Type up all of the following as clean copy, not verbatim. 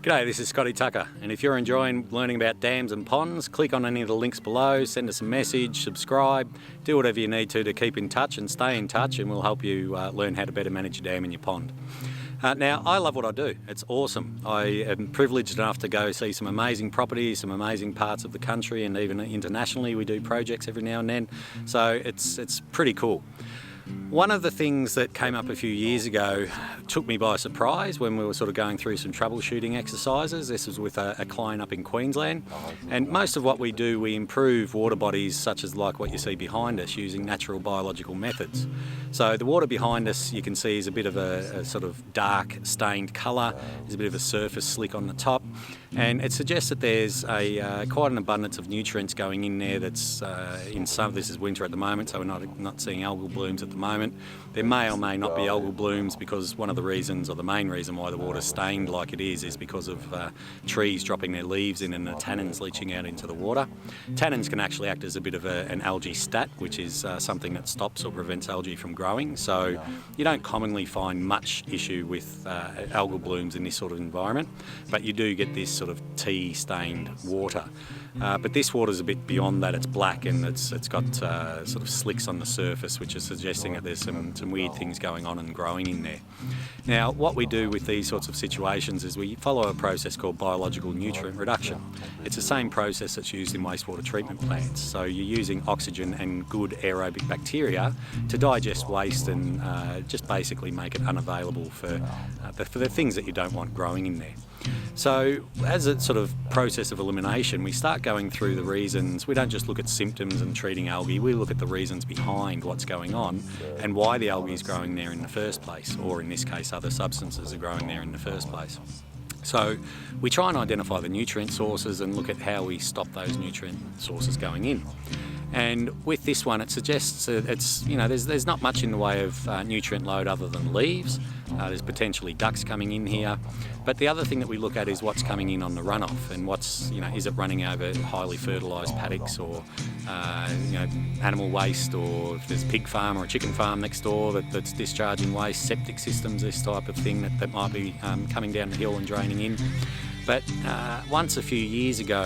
G'day, this is Scotty Tucker, and if you're enjoying learning about dams and ponds, click on any of the links below, send us a message, subscribe, do whatever you need to keep in touch and stay in touch, and we'll help you learn how to better manage your dam and your pond. Now, I love what I do. It's awesome. I am privileged enough to go see some amazing properties, some amazing parts of the country, and even internationally we do projects every now and then, so it's pretty cool. One of the things that came up a few years ago took me by surprise when we were sort of going through some troubleshooting exercises. This was with a client up in Queensland, and most of what we do, we improve water bodies such as like what you see behind us using natural biological methods. So the water behind us you can see is a bit of a sort of dark stained colour, there's a bit of a surface slick on the top, and it suggests that there's quite an abundance of nutrients going in there that's in some, this is winter at the moment, so we're not seeing algal blooms at the moment. There may or may not be algal blooms because one of the reasons, or the main reason why the water's stained like it is because of trees dropping their leaves in and the tannins leaching out into the water. Tannins can actually act as a bit of an algae stat, which is something that stops or prevents algae from growing. So you don't commonly find much issue with algal blooms in this sort of environment, but you do get this sort of tea stained water. But this water's a bit beyond that. It's black and it's got sort of slicks on the surface, which is suggesting that there's some weird things going on and growing in there. Now, what we do with these sorts of situations is we follow a process called biological nutrient reduction. It's the same process that's used in wastewater treatment plants. So you're using oxygen and good aerobic bacteria to digest waste and just basically make it unavailable for the things that you don't want growing in there. So as a sort of process of elimination, we start going through the reasons. We don't just look at symptoms and treating algae, we look at the reasons behind what's going on and why the algae is growing there in the first place, or in this case other substances are growing there in the first place. So we try and identify the nutrient sources and look at how we stop those nutrient sources going in. And with this one, it suggests that it's, you know, there's not much in the way of nutrient load other than leaves. There's potentially ducks coming in here. But the other thing that we look at is what's coming in on the runoff and what's, you know, is it running over highly fertilised paddocks or, you know, animal waste, or if there's a pig farm or a chicken farm next door that's discharging waste, septic systems, this type of thing that might be coming down the hill and draining in. But once a few years ago,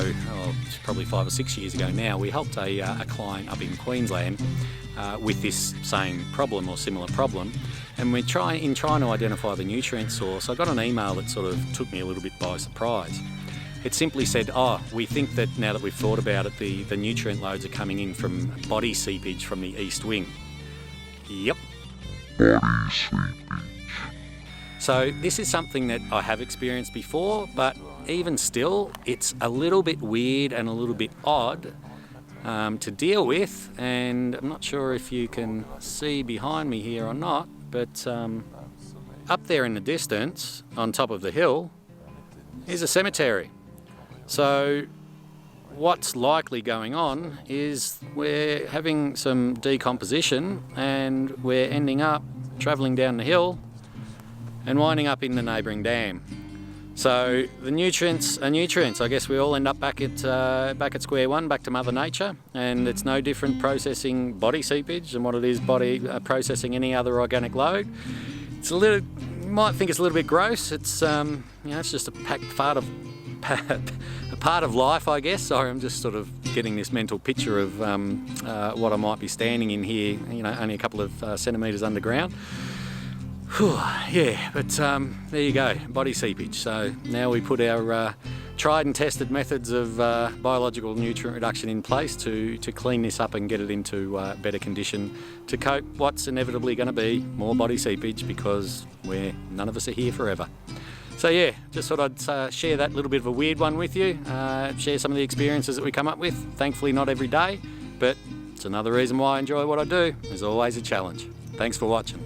it's probably 5 or 6 years ago now, we helped a client up in Queensland with this same problem or similar problem. And in trying to identify the nutrient source, I got an email that sort of took me a little bit by surprise. It simply said, we think that now that we've thought about it, the nutrient loads are coming in from body seepage from the east wing. Yep. Body seepage. So this is something that I have experienced before, but even still, it's a little bit weird and a little bit odd to deal with. And I'm not sure if you can see behind me here or not, but up there in the distance, on top of the hill, is a cemetery. So what's likely going on is we're having some decomposition and we're ending up travelling down the hill and winding up in the neighbouring dam. So the nutrients are nutrients. I guess we all end up back at square one, back to Mother Nature, and it's no different processing body seepage than what it is processing any other organic load. It's you might think it's a little bit gross. It's you know, it's just a part of life, I guess. Sorry, I'm just sort of getting this mental picture of what I might be standing in here. You know, only a couple of centimetres underground. Whew, yeah, but there you go, body seepage. So now we put our tried and tested methods of biological nutrient reduction in place to clean this up and get it into better condition to cope what's inevitably going to be more body seepage, because none of us are here forever. So yeah, just thought I'd share that little bit of a weird one with you, share some of the experiences that we come up with. Thankfully not every day, but it's another reason why I enjoy what I do. There's always a challenge. Thanks for watching.